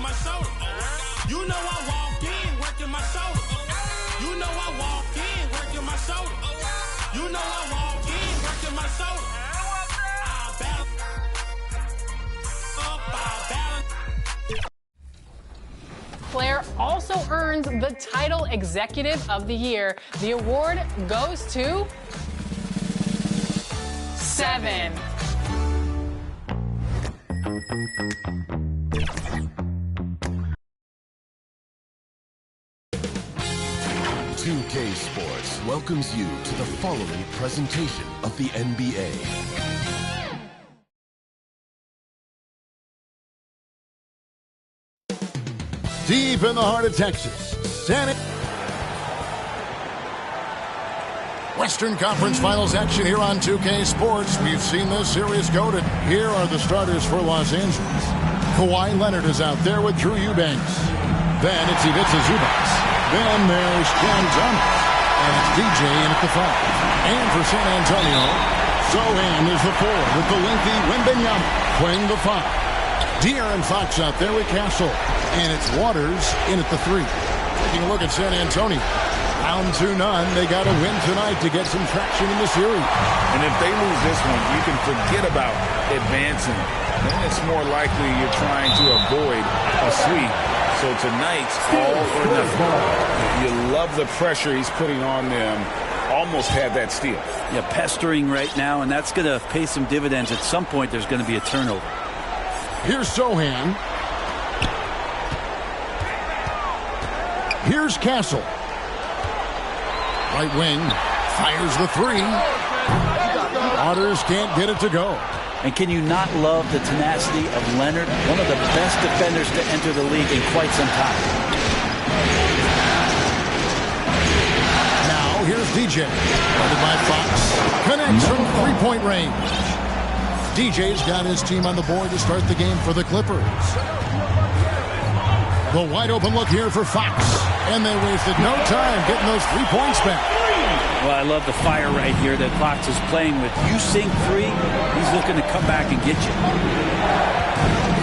working my shoulder. You know I walk in, working my shoulder. You know I walk in, working my shoulder. You know I walk in, working my shoulder. I balance up, I balance. Flair also earns the title Executive of the Year. The award goes to 7. 2K Sports welcomes you to the following presentation of the NBA. Deep in the heart of Texas, Western Conference Finals action here on 2K Sports. We've seen this series goaded. Here are the starters for Los Angeles. Kawhi Leonard is out there with Drew Eubanks. Then it's Ivica Zubac. Then there's Cam Thomas. And it's DJ in at the 5. And for San Antonio, Sochan is the 4 with the lengthy Wembanyama playing the 5. De'Aaron Fox out there with Castle. And it's Waters in at the 3. Taking a look at San Antonio. Down 2-0. They got to win tonight to get some traction in the series. And if they lose this one, you can forget about advancing. Then it's more likely you're trying to avoid a sweep. So tonight's all or nothing. You love the pressure he's putting on them. Almost had that steal. Yeah, pestering right now, and that's going to pay some dividends. At some point, there's going to be a turnover. Here's Sochan. Here's Castle. Right wing. Fires the 3. Waters can't get it to go. And can you not love the tenacity of Leonard? One of the best defenders to enter the league in quite some time. Now, here's DJ. Guarded by Fox. Connects from three-point range. DJ's got his team on the board to start the game for the Clippers. The wide open look here for Fox. And they wasted no time getting those 3 points back. Well, I love the fire right here that Fox is playing with. You sink 3, he's looking to come back and get you.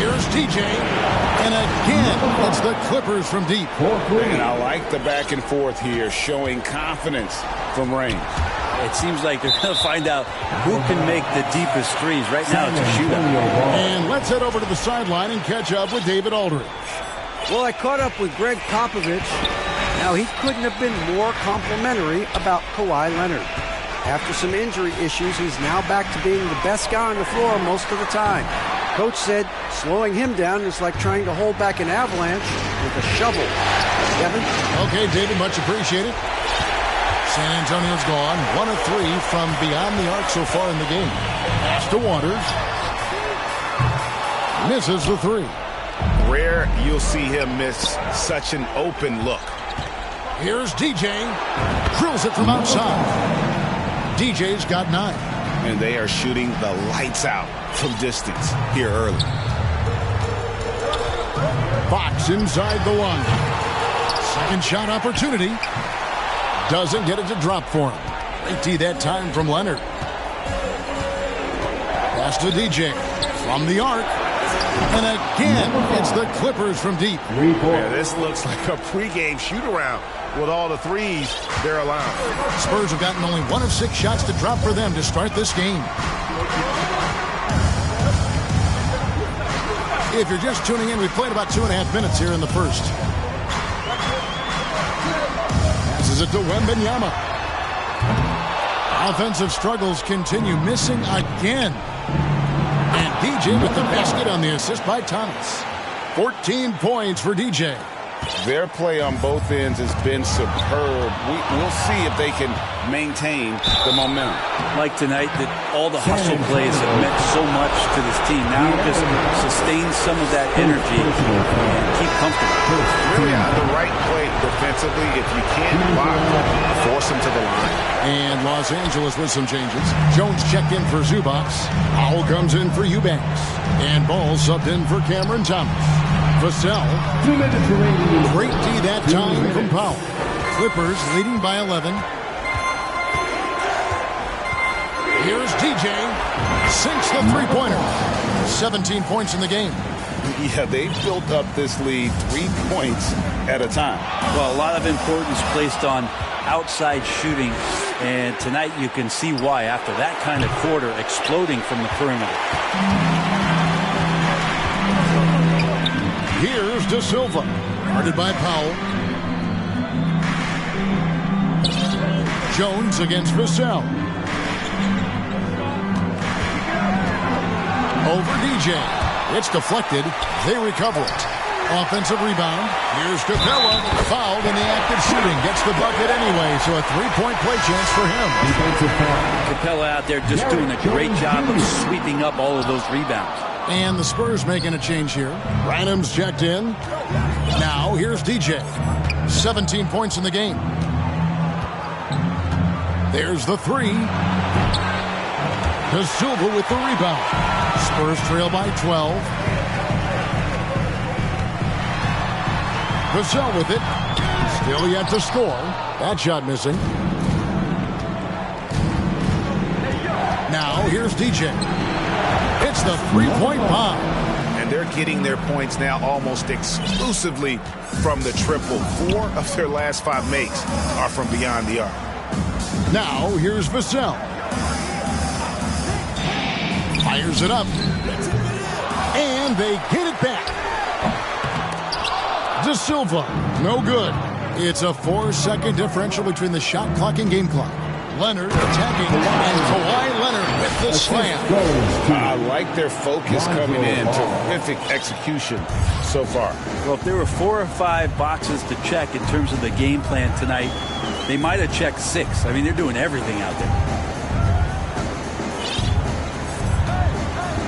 Here's DJ. And again, it's the Clippers from deep. And I like the back and forth here, showing confidence from range. It seems like they're going to find out who can make the deepest threes. Right now, it's a shootout. And let's head over to the sideline and catch up with David Aldridge. Well, I caught up with Greg Popovich. Now, he couldn't have been more complimentary about Kawhi Leonard. After some injury issues, he's now back to being the best guy on the floor most of the time. Coach said slowing him down is like trying to hold back an avalanche with a shovel. Kevin? Okay, David, much appreciated. San Antonio's gone 1 of 3 from beyond the arc so far in the game. Pass to Waters. Misses the 3. Rare you'll see him miss such an open look. Here's DJ. Drills it from outside. DJ's got 9. And they are shooting the lights out from distance here early. Fox inside the line. Second shot opportunity. Doesn't get it to drop for him. Great D that time from Leonard. Pass to DJ. From the arc. And again, it's the Clippers from deep. Yeah, this looks like a pregame shoot-around with all the threes they're allowing. Spurs have gotten only 1 of 6 shots to drop for them to start this game. If you're just tuning in, we've played about 2.5 minutes here in the first. Passes it to Wembanyama. Offensive struggles continue, missing again. And DJ with the basket on the assist by Thomas. 14 points for DJ. Their play on both ends has been superb. We'll see if they can maintain the momentum. Like tonight, that all the hustle plays have meant so much to this team. Now just sustain some of that energy and keep comfortable. Really on the right play defensively. If you can't block, force them to the line. And Los Angeles with some changes. Jones checked in for Zubac. Powell comes in for Eubanks. And Ball subbed in for Cameron Thomas. Vassell. Great D that time from Powell. Clippers leading by 11. Here's DJ. Sinks the three-pointer. 17 points in the game. Yeah, they built up this lead 3 points at a time. Well, a lot of importance placed on outside shooting, and tonight you can see why after that kind of quarter, exploding from the perimeter. Here's De Silva, guarded by Powell. Jones against Vassell. Over DJ. It's deflected. They recover it. Offensive rebound. Here's Capella. Fouled in the act of shooting. Gets the bucket anyway, so a three-point play chance for him. Capella out there just doing a great job of sweeping up all of those rebounds. And the Spurs making a change here. Random's checked in. Now here's DJ. 17 points in the game. There's the three. De Silva with the rebound. Spurs trail by 12. Vassell with it. Still yet to score. That shot missing. Now here's DJ. It's the three-point bomb. And they're getting their points now almost exclusively from the triple. 4 of their last 5 makes are from beyond the arc. Now here's Vassell. Fires it up. And they get it back. De Silva, no good. It's a 4-second differential between the shot clock and game clock. Leonard attacking, and Kawhi Leonard with the slam. I like their focus coming in. Terrific execution so far. Well, if there were 4 or 5 boxes to check in terms of the game plan tonight, they might have checked 6. I mean, they're doing everything out there.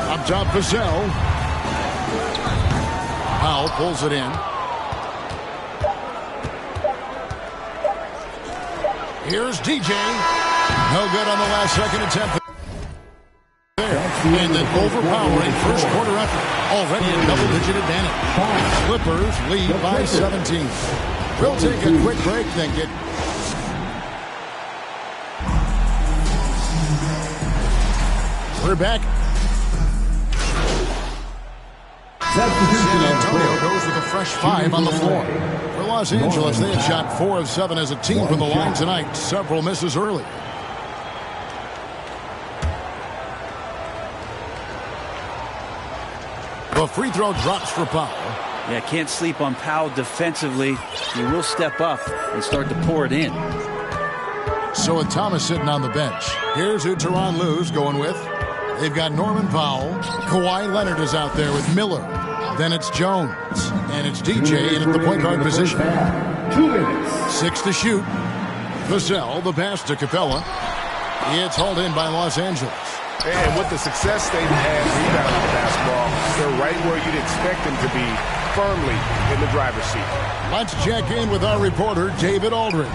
Up top, Vassell. Powell pulls it in. Here's DJ. No good on the last second attempt. There. And an overpowering first quarter effort. Already a double-digit advantage. Clippers lead by 17. We'll take a quick break, then get... We're back. San Antonio goes with a fresh 5 on the floor. For Los Angeles, they have shot 4 of 7 as a team from the line tonight. Several misses early. The free throw drops for Powell. Yeah, can't sleep on Powell defensively. He will step up and start to pour it in. So with Thomas sitting on the bench, here's who Tyronn Lue's going with. They've got Norman Powell. Kawhi Leonard is out there with Miller. Then it's Jones. And it's DJ in at the point guard position. 2 minutes. 6 to shoot. Vassell, the pass to Capella. It's hauled in by Los Angeles. And with the success they've had rebounding the basketball, they're right where you'd expect them to be, firmly in the driver's seat. Let's check in with our reporter, David Aldridge.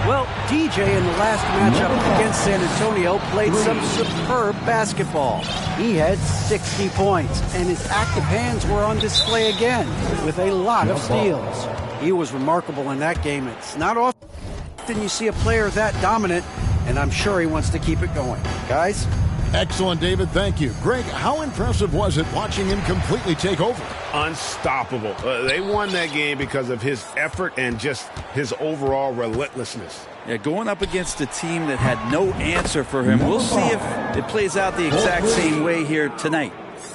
Well, DJ in the last matchup against San Antonio played some superb basketball. He had 60 points, and his active hands were on display again with a lot of steals. He was remarkable in that game. It's not often you see a player that dominant, and I'm sure he wants to keep it going. Guys? Excellent, David. Thank you. Greg, how impressive was it watching him completely take over? Unstoppable. They won that game because of his effort and just his overall relentlessness. Yeah, going up against a team that had no answer for him. We'll see if it plays out the exact same way here tonight.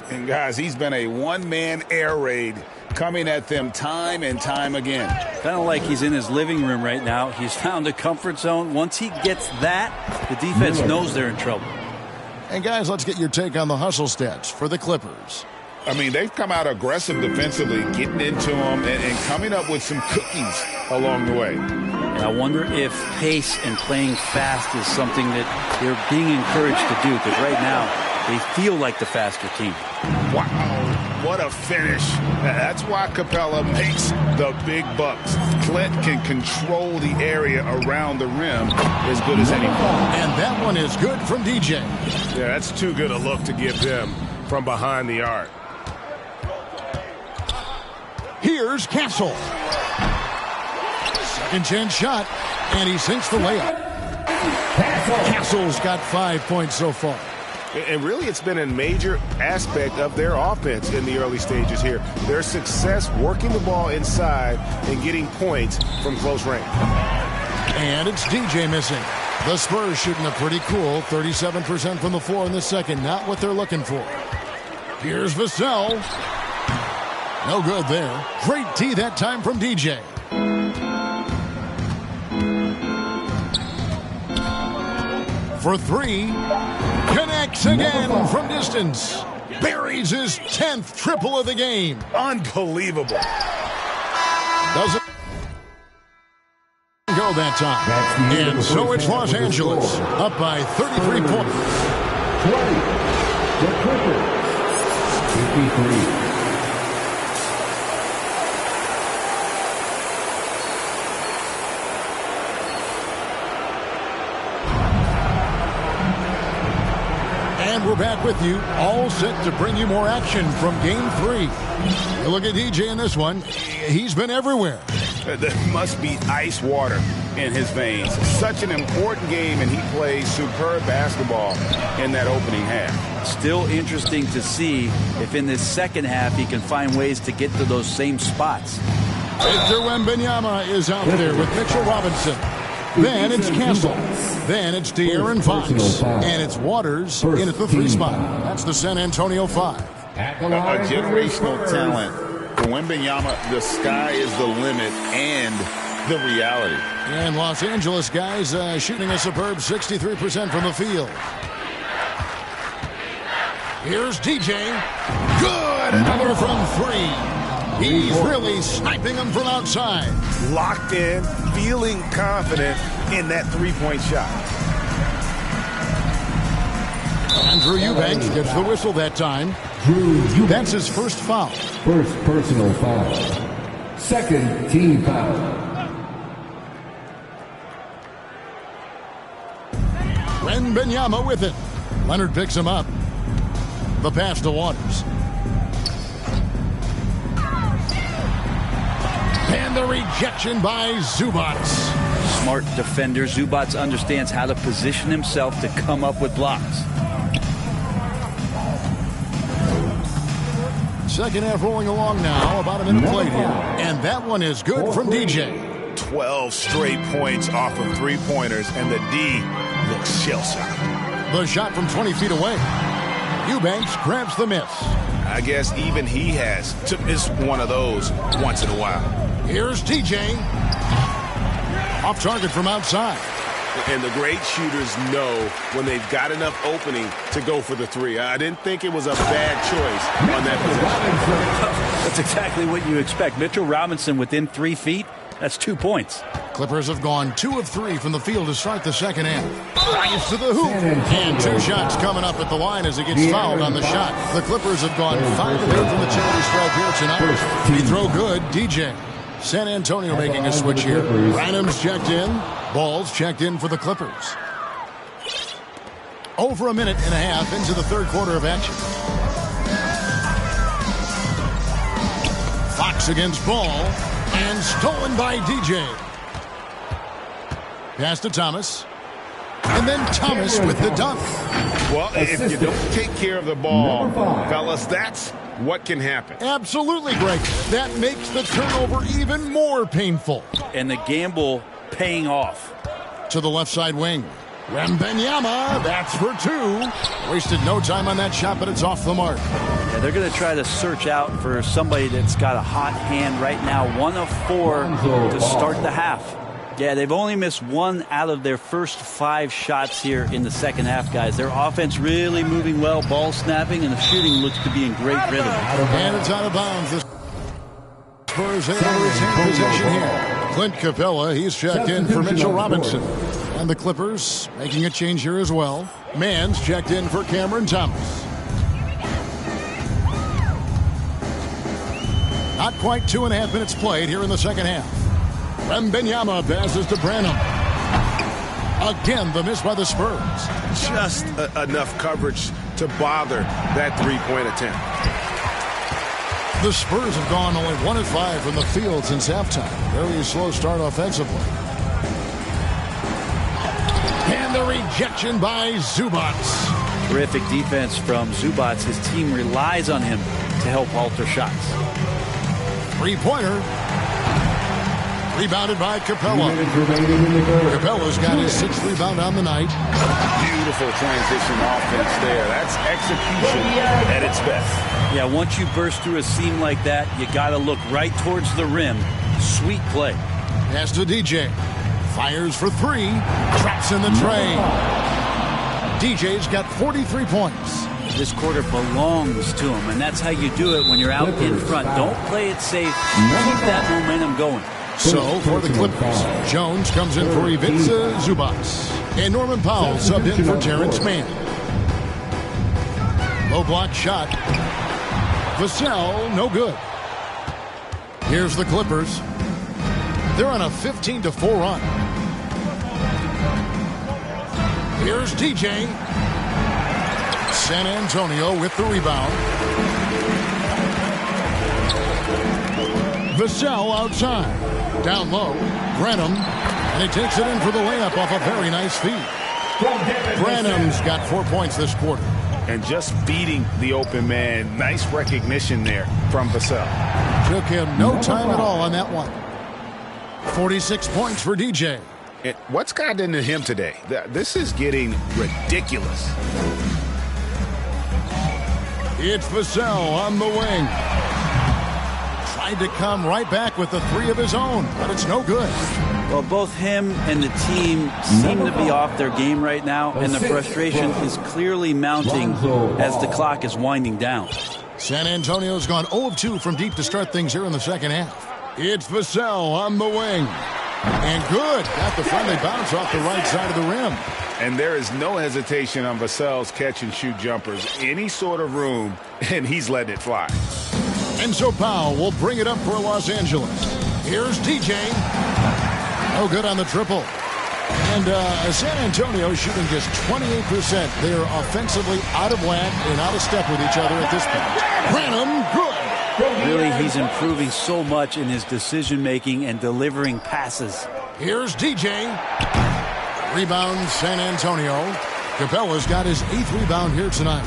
And guys, he's been a one-man air raid coming at them time and time again. Kind of like he's in his living room right now. He's found a comfort zone. Once he gets that, the defense knows they're in trouble. And guys, let's get your take on the hustle stats for the Clippers. I mean, they've come out aggressive defensively, getting into them and coming up with some cookies along the way. And I wonder if pace and playing fast is something that they're being encouraged to do, because right now they feel like the faster team. Wow, what a finish. That's why Capella makes the big bucks. Clint can control the area around the rim as good as anyone. And that one is good from DJ. Yeah, that's too good a look to give him from behind the arc. Here's Castle. Second chance shot, and he sinks the layup. Castle's got 5 points so far. And really, it's been a major aspect of their offense in the early stages here. Their success working the ball inside and getting points from close range. And it's DJ missing. The Spurs shooting a pretty cool 37% from the floor in the second. Not what they're looking for. Here's Vassell. No good there. Great D that time from DJ. For three. Connects again from distance. Buries his 10th triple of the game. Unbelievable. Doesn't go that time. And so it's Los Angeles up by 33 points. 20. The Clippers. 53. And we're back with you, all set to bring you more action from Game 3. You look at DJ in this one. He's been everywhere. There must be ice water in his veins. Such an important game, and he plays superb basketball in that opening half. Still interesting to see if in this second half he can find ways to get to those same spots. Victor Wembanyama is out there with Mitchell Robinson. Then it's Castle. Then it's De'Aaron Fox. And it's Waters in at the 3 spot. That's the San Antonio 5. A generational talent. For Wembanyama, the sky is the limit and the reality. And Los Angeles guys shooting a superb 63% from the field. Here's DJ. Good! Another from 3. He's really sniping them from outside. Locked in, feeling confident in that three-point shot. Andrew Eubanks gets the whistle that time. That's his first foul. First personal foul. Second team foul. Wembanyama with it. Leonard picks him up. The pass to Waters. And the rejection by Zubac. Smart defender. Zubac understands how to position himself to come up with blocks. Second half rolling along now. About a minute played here. And that one is good from DJ. 12 straight points off of three-pointers, and the D looks shell-shocked. The shot from 20 feet away. Eubanks grabs the miss. I guess even he has to miss one of those once in a while. Here's DJ. Off target from outside. And the great shooters know when they've got enough opening to go for the three. I didn't think it was a bad choice on that possession. That's exactly what you expect. Mitchell Robinson within 3 feet. That's 2 points. Clippers have gone 2 of 3 from the field to start the second half. Drives to the hoop. And 2 shots coming up at the line as he gets fouled on the shot. The Clippers have gone 5 of 8 from the charity stripe here tonight. Free throw good. DJ. San Antonio making a switch here. Branham's checked in. Ball's checked in for the Clippers. Over a minute and a half into the third quarter of action. Fox against Ball. And stolen by DJ. Pass to Thomas. And then Thomas with the dunk. Well, if you don't take care of the ball, fellas, that's what can happen. Absolutely, Greg. That makes the turnover even more painful. And the gamble paying off. To the left side wing. Wembanyama, that's for 2. Wasted no time on that shot, but it's off the mark. Yeah, they're going to try to search out for somebody that's got a hot hand right now. 1 of 4 to start the half. Yeah, they've only missed 1 out of their first 5 shots here in the second half, guys. Their offense really moving well, ball snapping, and the shooting looks to be in great rhythm. And it's out of bounds. The Spurs in possession here. Clint Capella, he's checked in for Mitchell Robinson. And the Clippers making a change here as well. Mann's checked in for Cameron Thomas. Not quite 2.5 minutes played here in the second half. Wembanyama passes to Branham. Again, the miss by the Spurs. Just enough coverage to bother that three-point attempt. The Spurs have gone only 1 of 5 from the field since halftime. Very slow start offensively. And the rejection by Zubac. Terrific defense from Zubac. His team relies on him to help alter shots. Three-pointer. Rebounded by Capella. Capella's got his 6th rebound on the night. Beautiful transition offense there. That's execution at its best. Yeah, once you burst through a seam like that, you got to look right towards the rim. Sweet play. Pass to DJ. Fires for 3. Traps in the tray. DJ's got 43 points. This quarter belongs to him, and that's how you do it when you're out in front. Don't play it safe. Keep that momentum going. So, for the Clippers, Jones comes in for Ivica Zubac. And Norman Powell subbed in for Terrence Mann. Low block shot. Vassell, no good. Here's the Clippers. They're on a 15-4 run. Here's DJ. San Antonio with the rebound. Vassell outside. Down low. Branham. And he takes it in for the layup off a very nice feed. Branham's got 4 points this quarter. And just beating the open man. Nice recognition there from Vassell. Took him no time at all on that one. 46 points for DJ. What's gotten into him today? This is getting ridiculous. It's Vassell on the wing. Tried to come right back with the 3 of his own, but it's no good. Well, both him and the team seem to be off their game right now, and the frustration is clearly mounting as the clock is winding down. San Antonio's gone 0 of 2 from deep to start things here in the second half. It's Vassell on the wing. And good. Got the friendly bounce off the right side of the rim. And there is no hesitation on Vassell's catch-and-shoot jumpers. Any sort of room, and he's letting it fly. And so Powell will bring it up for Los Angeles. Here's DJ. No good on the triple. And San Antonio shooting just 28%. They are offensively out of whack and out of step with each other at this point. Branham, good. Really, he's improving so much in his decision-making and delivering passes. Here's DJ. Rebound, San Antonio. Capella's got his 8th rebound here tonight.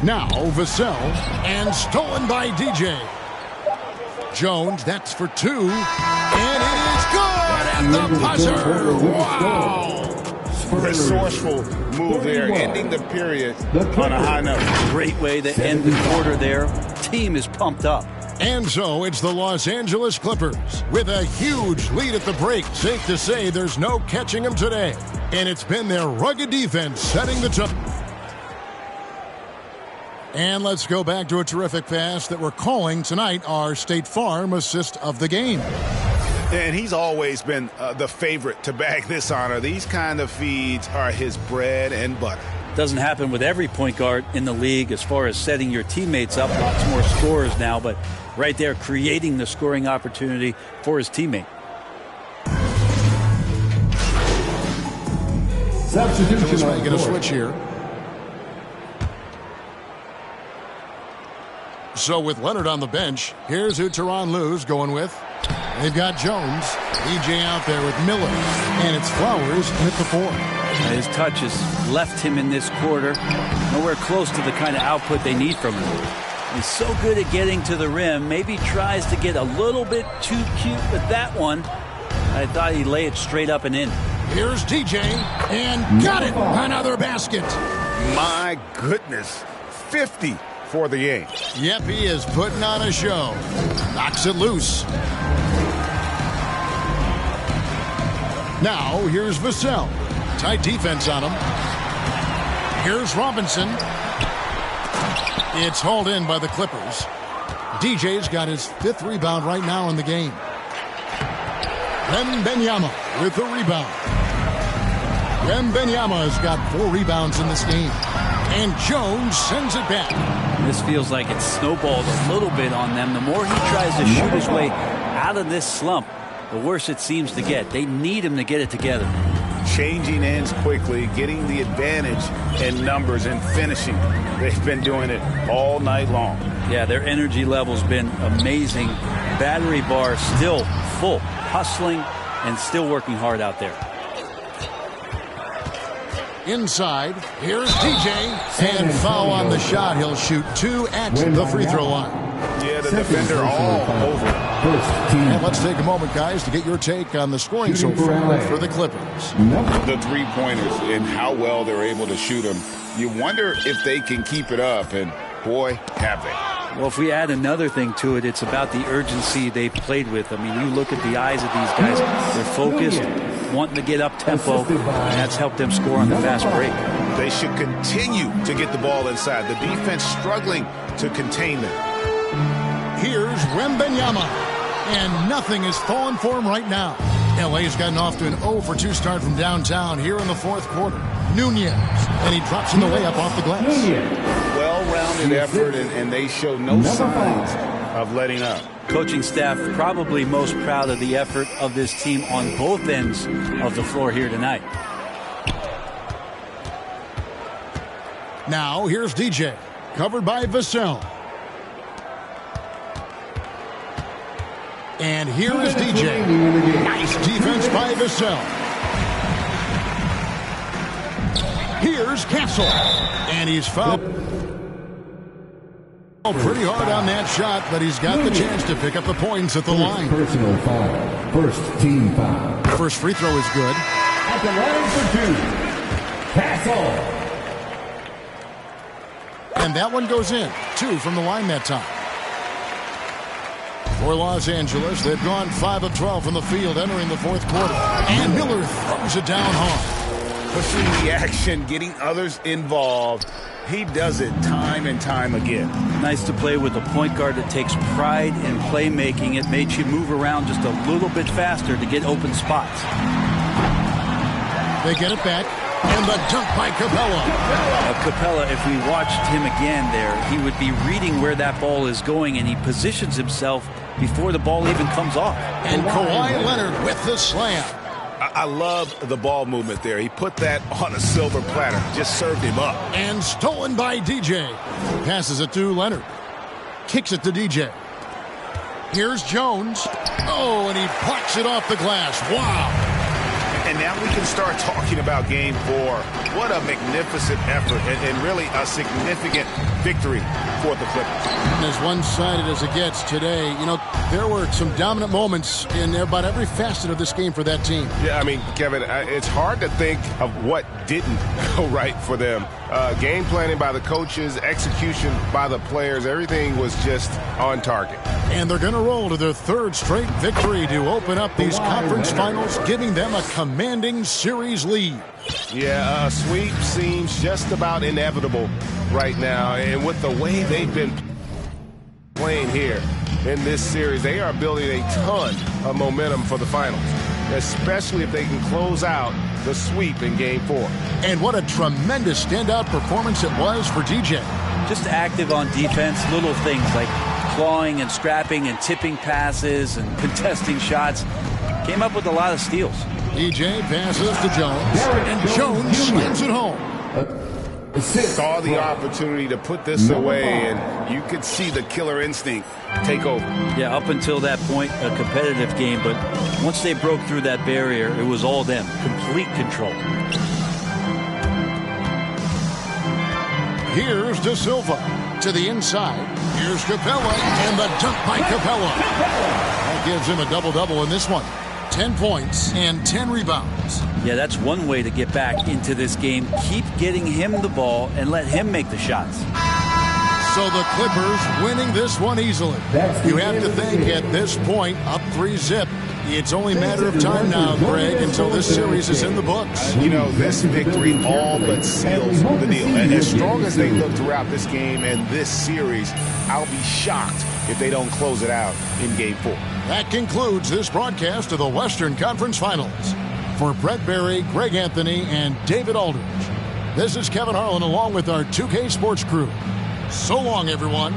Now Vassell, and stolen by DJ. Jones, that's for 2. And it is good at the buzzer. Wow. Resourceful move there, ending the period on a high note. Great way to end the quarter there. Team is pumped up. And so it's the Los Angeles Clippers with a huge lead at the break. Safe to say there's no catching them today. And it's been their rugged defense setting the tone. And let's go back to a terrific pass that we're calling tonight our State Farm assist of the game. And he's always been the favorite to bag this honor. These kind of feeds are his bread and butter. Doesn't happen with every point guard in the league as far as setting your teammates up. Lots more scorers now, but right there creating the scoring opportunity for his teammate. Substitution. Making a switch here. So with Leonard on the bench, here's who Tyronn Lue's going with. They've got Jones, EJ out there with Miller, and it's Flowers in at the 4. His touch has left him in this quarter. Nowhere close to the kind of output they need from him. He's so good at getting to the rim. Maybe tries to get a little bit too cute with that one. I thought he'd lay it straight up and in. Here's DJ, and got it! Another basket. My goodness, 50 for the game. Yep, he is putting on a show. Knocks it loose. Now, here's Vassell. Tight defense on him. Here's Robinson. It's hauled in by the Clippers. DJ's got his 5th rebound right now in the game. Wembanyama with the rebound. Wembanyama has got 4 rebounds in this game. And Jones sends it back. This feels like it's snowballed a little bit on them. The more he tries to shoot his way out of this slump, the worse it seems to get. They need him to get it together. Changing ends quickly, getting the advantage in numbers and finishing. They've been doing it all night long. Yeah, their energy level's been amazing. Battery bar still full, hustling and still working hard out there. Inside, here's DJ, and foul on the shot. He'll shoot 2 at the free throw line. Yeah, the defender all over. And let's take a moment, guys, to get your take on the scoring so far for the Clippers. The three-pointers and how well they're able to shoot them. You wonder if they can keep it up, and boy, have they. Well, if we add another thing to it, it's about the urgency they've played with. I mean, you look at the eyes of these guys. They're focused, wanting to get up tempo, and that's helped them score on the fast break. They should continue to get the ball inside. The defense struggling to contain them. Here's Wembanyama, and nothing is falling for him right now. LA's gotten off to an 0-for-2 start from downtown here in the fourth quarter. Nunez, and he drops in the layup off the glass. Well-rounded effort, and they show no signs of letting up. Coaching staff probably most proud of the effort of this team on both ends of the floor here tonight. Now here's DJ, covered by Vassell. And here is DJ. Nice defense by Vassell. Here's Castle. And he's fouled. Pretty hard on that shot, but he's got the chance to pick up the points at the line. Personal foul. First team foul. First free throw is good. At the line for 2. Castle. And that one goes in. 2 from the line that time. For Los Angeles, they've gone 5 of 12 from the field entering the fourth quarter. And Miller throws it down hard. Pushing the action, getting others involved. He does it time and time again. Nice to play with a point guard that takes pride in playmaking. It makes you move around just a little bit faster to get open spots. They get it back. And the dunk by Capella. Capella, if we watched him again there, he would be reading where that ball is going, and he positions himself before the ball even comes off. And Kawhi Leonard with the slam. I love the ball movement there. He put that on a silver platter. Just served him up. And stolen by DJ. Passes it to Leonard. Kicks it to DJ. Here's Jones. Oh, and he plucks it off the glass. Wow. And now we can start talking about Game 4. What a magnificent effort and really a significant victory for the Clippers. And as one-sided as it gets today, you know, there were some dominant moments in about every facet of this game for that team. Yeah, I mean, Kevin, it's hard to think of what didn't go right for them. Game planning by the coaches, execution by the players, everything was just on target. And they're going to roll to their 3rd straight victory to open up these conference finals, giving them a commanding series lead. Yeah, a sweep seems just about inevitable right now. And with the way they've been playing here in this series, they are building a ton of momentum for the finals, especially if they can close out the sweep in Game 4. And what a tremendous standout performance it was for DJ. Just active on defense, little things like clawing and scrapping and tipping passes and contesting shots. Came up with a lot of steals. DJ passes to Jones, and Jones slams it home. Saw the opportunity to put this away, and you could see the killer instinct take over. Yeah, up until that point, a competitive game, but once they broke through that barrier, it was all them. Complete control. Here's De Silva to the inside. Here's Capella, and the dunk by Capella. That gives him a double-double in this one. 10 points and 10 rebounds. Yeah, that's one way to get back into this game. Keep getting him the ball and let him make the shots. So the Clippers winning this one easily. You have to think at this point, up 3-0. It's only a matter of time now, Greg, until this series is in the books. You know, this victory all but seals the deal. And as strong as they look throughout this game and this series, I'll be shocked if they don't close it out in Game 4. That concludes this broadcast of the Western Conference Finals. For Brett Berry, Greg Anthony, and David Aldridge, this is Kevin Harlan along with our 2K Sports crew. So long, everyone.